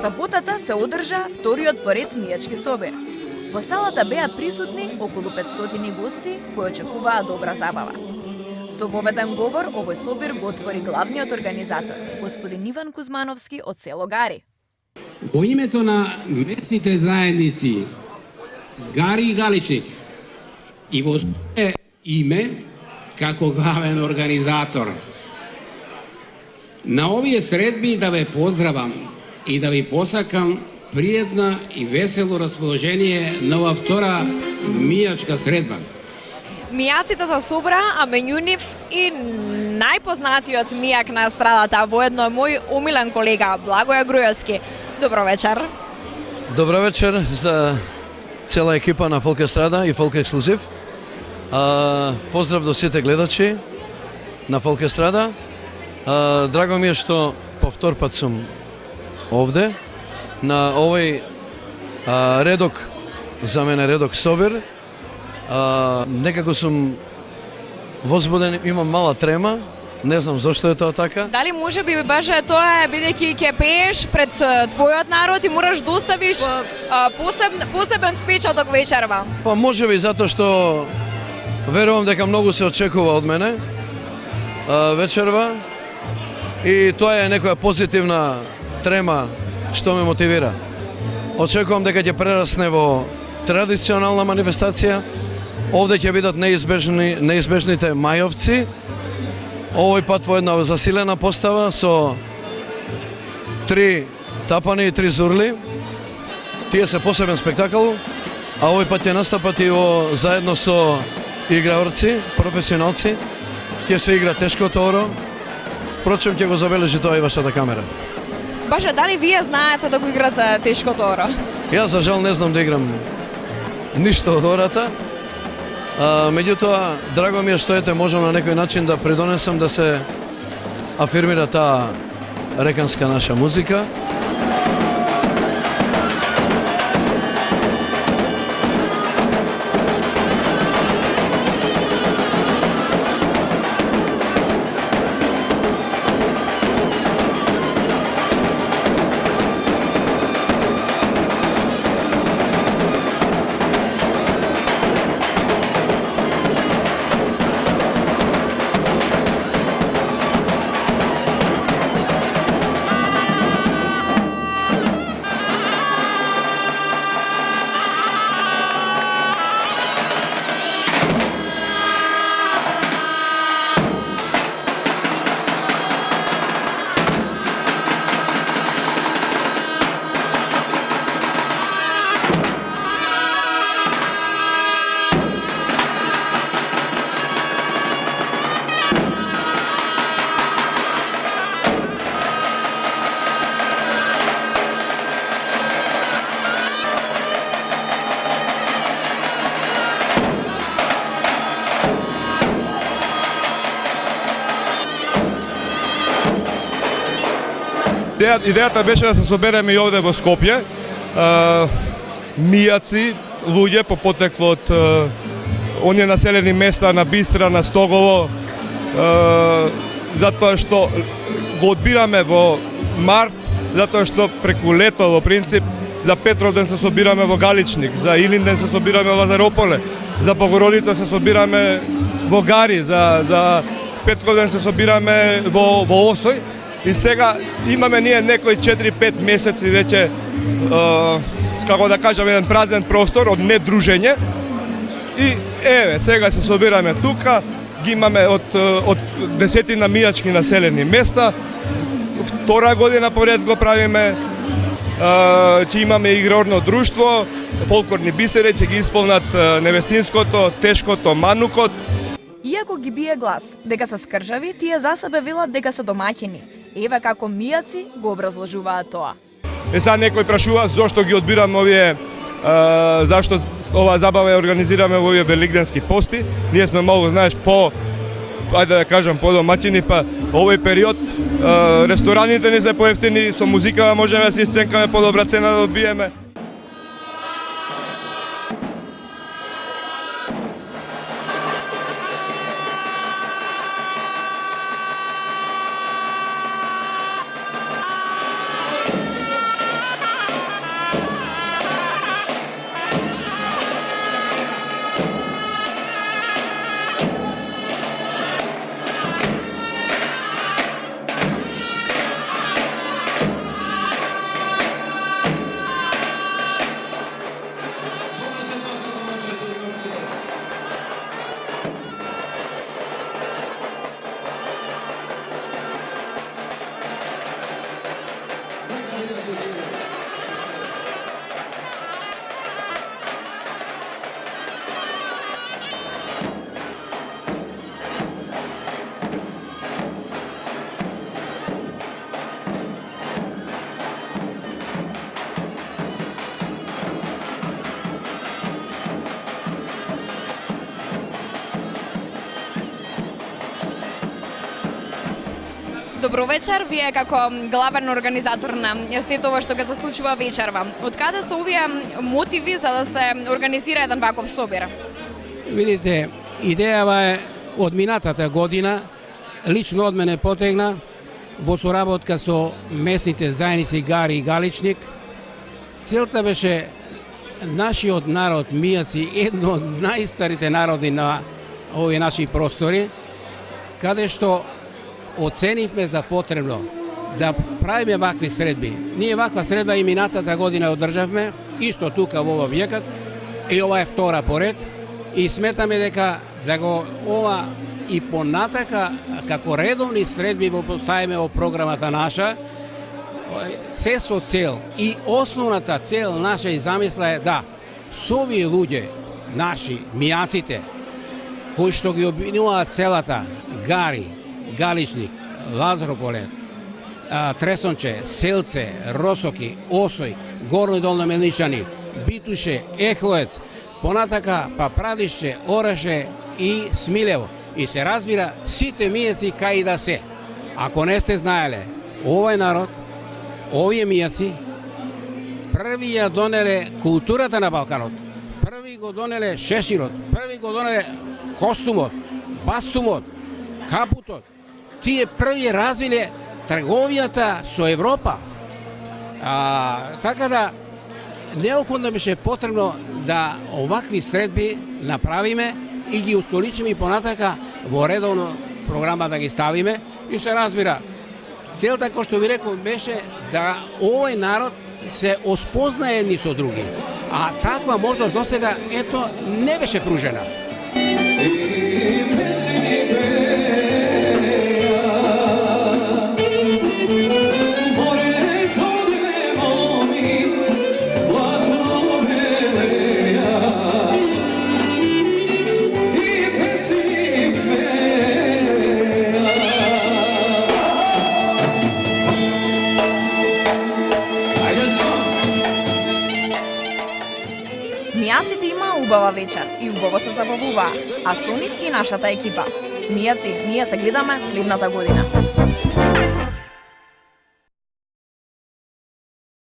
саботата се одржа вториот поред мијачки собир. Во салата беа присутни околу 500 гости кои очекуваа добра забава. Со воведен говор овој собир го отвори главниот организатор, господин Иван Кузмановски од село Гари. Во името на местните заедници Гари и Галичник и во своје име како главен организатор на овие средби да ве поздравам и да ви посакам пријатна и весело расположение на ова втора мијачка средба. Мијаците се собра, а меѓу нив и најпознатиот мијак на естрадата, воедно мој умилен колега Благоја Груевски. Добро вечер. Добро вечер за цела екипа на Фолк Естрада и Фолк Ексклузив. Поздрав до сите гледачи на Фолк Естрада. Драго ми е што по втор пат сум овде на овој редок, за мене редок собир. Некако сум возбуден, имам мала трема, не знам зошто е тоа така. Дали може би беше тоа бидејќи ќе пееш пред твојот народ и мораш да оставиш посебен впечаток вечерва? Па може би затоа што верувам дека многу се очекува од мене вечерва и тоа е некоја позитивна трема што ме мотивира. Очекувам дека ќе прерасне во традиционална манифестација. Овде ќе бидат неизбежните мајовци. Овој пат во една засилена постава со 3 тапани и 3 зурли. Тие се посебен спектакл, а овој пат ќе настапат и заедно со играорци, професионалци. Ќе се игра тешкото оро. Впрочем, ќе го забележи тоа и вашата камера. Баше, дали вие знаете да го играте тешкото оро? Јас за жал не знам да играм ништо од ората. Меѓутоа, драго ми е што можам на некој начин да придонесам да се афирмира таа реканска наша музика. Идејата беше да се собереме и овде во Скопје, мијаци, луѓе по потекло од оние населени места на Бистра, на Стогово, затоа што го одбираме во март, затоа што преку лето во принцип за Петровден се собираме во Галичник, за Илинден се собираме во Лазарополе, за Богородица се собираме во Гари, за Петковден се собираме во Осој. И сега имаме ние некои 4-5 месеци веќе, како да кажам, еден празен простор од недружење. И еве, сега се собираме тука, ги имаме од десетина мијачки населени места. Втора година поред го правиме, ќе имаме игрорно друштво, фолклорни бисери ќе ги исполнат невестинското, тешкото, манукот. Иако ги бие глас дека се скржави, тие за себе велат дека се домаќини. Еве како мијаци го образложуваат тоа. Сега некој прашува зошто ги одбираме овие, зашто оваа забава ја организираме во овие великденски пости. Ние сме многу, знаеш, ајде да кажам, подомаќини, па овој период рестораните ни се поевтини, со музика можеме да се исценкаме подобра цена да одбиеме. Добро вечер, вие како главен организатор на сето ова што ќе се случува вечерва. Од каде се овие мотиви за да се организира еден ваков собир? Видите, идејава е од минатата година, лично од мене потегна, во соработка со местните заедници Гари и Галичник. Целта беше нашиот народ, мијаци, едно од најстарите народи на овие наши простори, каде што оценивме за потребно да правиме вакви средби. Ние ваква средба и минатата година одржавме, исто тука во овој објекат, и ова е втора поред, и сметаме дека да го ова и понатака како редовни средби го поставиме во програмата наша, се со цел и основната цел наша и замисла е да со овие луѓе, наши мијаците, кои што ги обвинуваат целата Гари, Галичник, Лазарополе, Тресонче, Селце, Росоки, Осој, Горно и Долно Мелничани, Битуше, Ехлоец, понатака па Прадишче, Ораше и Смилево. И се разбира сите мијаци кај да се. Ако не сте знаеле, овој народ, овие мијаци, први ја донеле културата на Балканот, први го донеле шеширот, први го донеле костумот, бастумот, капутот. Тие први развиле трговијата со Европа. Така да, неопходно беше потребно да овакви средби направиме и ги устоличиме и понатака во редовно програма да ги ставиме. И се разбира, целта, кој што ви реков, беше да овој народ се оспознае едни со други. А таква можност досега, ето, не беше пружена. Мијаците има убава вечер и убаво се забавуваа, а со нив и нашата екипа. Мијаци, ние се гледаме следната година.